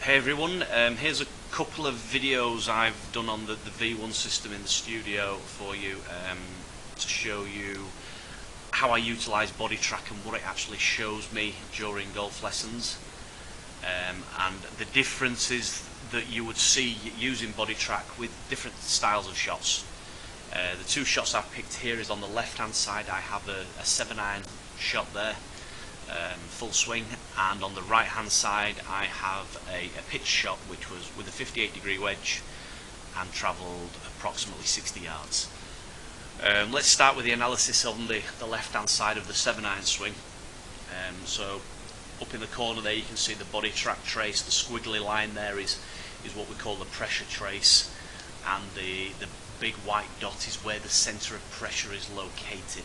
Hey everyone, here's a couple of videos I've done on the V1 system in the studio for you to show you how I utilise Boditrak and what it actually shows me during golf lessons, and the differences that you would see using Boditrak with different styles of shots. The two shots I've picked here is on the left hand side. I have a 7-iron shot there, full swing, and on the right hand side I have a pitch shot which was with a 58-degree wedge and travelled approximately 60 yards. Let's start with the analysis on the left hand side of the 7-iron swing. So up in the corner there you can see the Boditrak trace. The squiggly line there is what we call the pressure trace, and the big white dot is where the centre of pressure is located.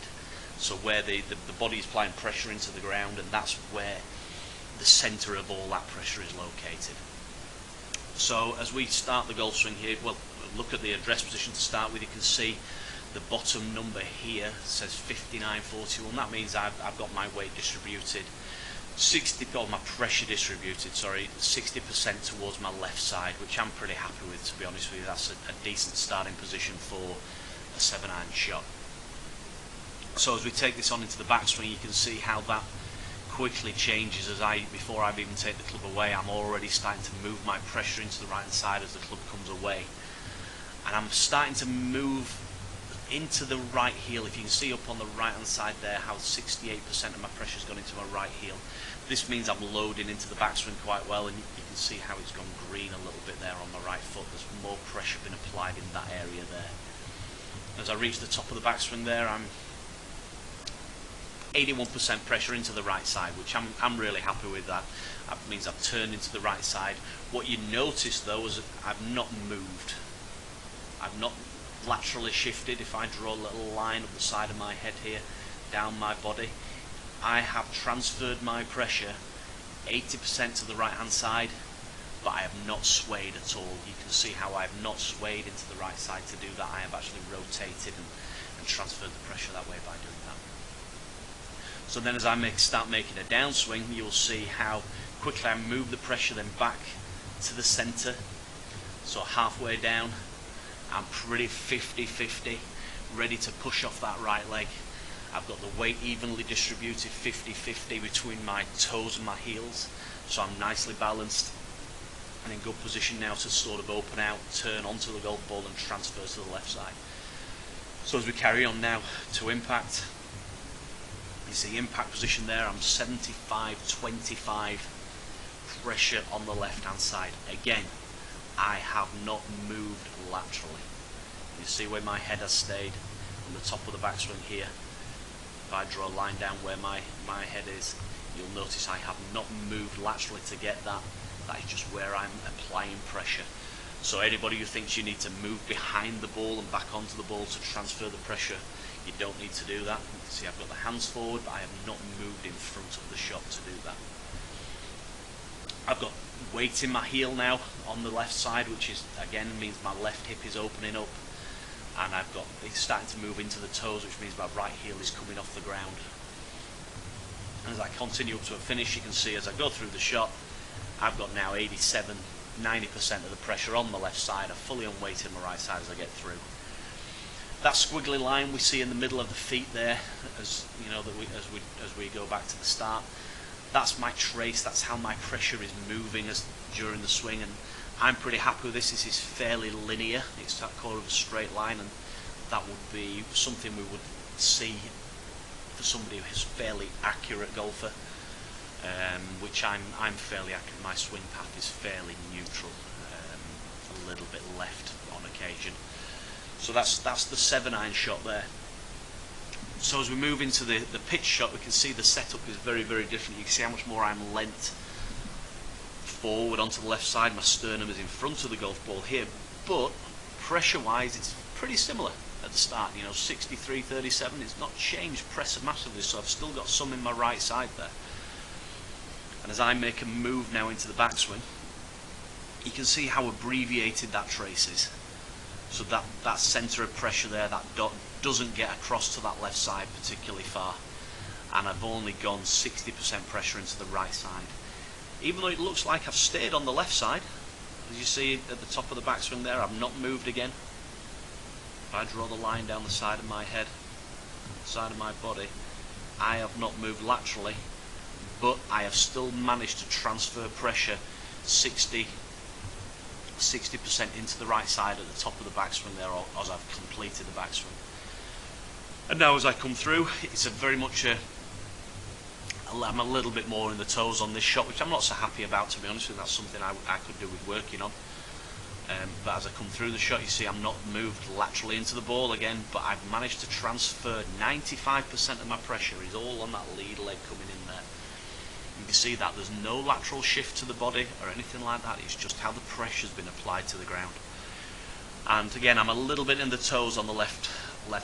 So where the body is applying pressure into the ground, and that's where the centre of all that pressure is located. So as we start the golf swing here, well, look at the address position to start with. You can see the bottom number here says 59.41. That means I've got my weight distributed, my pressure distributed, sorry, 60% towards my left side, which I'm pretty happy with, to be honest with you. That's a decent starting position for a 7-iron shot. So as we take this on into the backswing, you can see how that quickly changes. Before I even take the club away, I'm already starting to move my pressure into the right hand side as the club comes away, and I'm starting to move into the right heel. If you can see up on the right hand side there how 68% of my pressure has gone into my right heel, this means I'm loading into the backswing quite well, and you can see how it's gone green a little bit there on my right foot. There's more pressure been applied in that area there. As I reach the top of the backswing there, I'm 81% pressure into the right side, which I'm really happy with. That means I've turned into the right side. What you notice though is I've not moved. I've not laterally shifted. If I draw a little line up the side of my head here, down my body, I have transferred my pressure 80% to the right hand side, but I have not swayed at all. You can see how I have not swayed into the right side to do that. I have actually rotated and transferred the pressure that way by doing that. So then as I start making a downswing, you'll see how quickly I move the pressure then back to the centre. So halfway down, I'm pretty 50-50, ready to push off that right leg. I've got the weight evenly distributed 50-50 between my toes and my heels, so I'm nicely balanced and in good position now to sort of open out, turn onto the golf ball and transfer to the left side. So as we carry on now to impact, you see impact position there, I'm 75-25 pressure on the left hand side. Again, I have not moved laterally. You see where my head has stayed on the top of the backswing here. If I draw a line down where my head is, you'll notice I have not moved laterally to get that. That is just where I'm applying pressure. So anybody who thinks you need to move behind the ball and back onto the ball to transfer the pressure, you don't need to do that. You can see I've got the hands forward, but I have not moved in front of the shot to do that. I've got weight in my heel now on the left side, which is again means my left hip is opening up, and it's starting to move into the toes, which means my right heel is coming off the ground. And as I continue up to a finish, you can see as I go through the shot, I've got now 87-90% of the pressure on the left side. I'm fully unweighted on my right side as I get through. That squiggly line we see in the middle of the feet there, as you know, as we go back to the start, that's my trace. That's how my pressure is moving during the swing, and I'm pretty happy with this. This is fairly linear. It's that kind of a straight line, and that would be something we would see for somebody who is fairly accurate golfer, which I'm fairly accurate. My swing path is fairly neutral, a little bit left on occasion. So that's the 7-iron shot there. So as we move into the pitch shot, we can see the setup is very, very different. You can see how much more I'm leant forward onto the left side. My sternum is in front of the golf ball here, but pressure-wise, it's pretty similar at the start. 63-37. It's not changed pressure massively, so I've still got some in my right side there. And as I make a move now into the backswing, you can see how abbreviated that trace is. So that centre of pressure there, that dot, doesn't get across to that left side particularly far, and I've only gone 60% pressure into the right side. even though it looks like I've stayed on the left side, as you see at the top of the backswing there, I've not moved again. If I draw the line down the side of my head, side of my body, I have not moved laterally, but I have still managed to transfer pressure 60% into the right side at the top of the backswing there, as I've completed the backswing. And now as I come through, it's very much I'm a little bit more in the toes on this shot, which I'm not so happy about, to be honest with you. That's something I could do with working on. But as I come through the shot, you see I'm not moved laterally into the ball again, but I've managed to transfer 95% of my pressure is all on that lead leg coming in there. You can see that there's no lateral shift to the body or anything like that. It's just how the pressure's been applied to the ground. And again, I'm a little bit in the toes on the left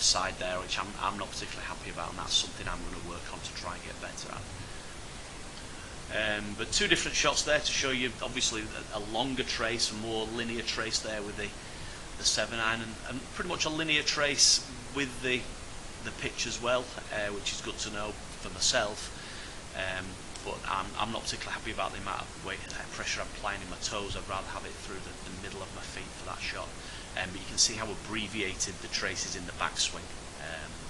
side there, which I'm not particularly happy about, and that's something I'm going to work on to try and get better at. But two different shots there to show you, obviously, a longer trace, a more linear trace there with the 7-iron, and pretty much a linear trace with the pitch as well, which is good to know for myself. But I'm not particularly happy about the amount of weight pressure I'm applying in my toes. I'd rather have it through the middle of my feet for that shot. But you can see how abbreviated the trace is in the backswing.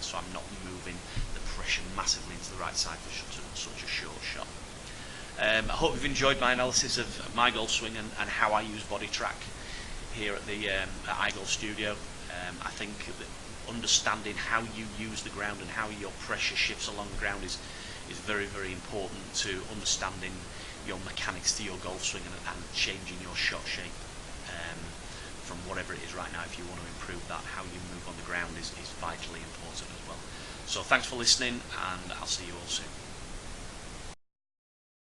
So I'm not moving the pressure massively into the right side for such a short shot. I hope you've enjoyed my analysis of my golf swing and how I use Boditrak here at the iGolf Studio. I think that understanding how you use the ground and how your pressure shifts along the ground is very, very important to understanding your mechanics to your golf swing and changing your shot shape from whatever it is right now. If you want to improve that, how you move on the ground is vitally important as well. So thanks for listening, and I'll see you all soon.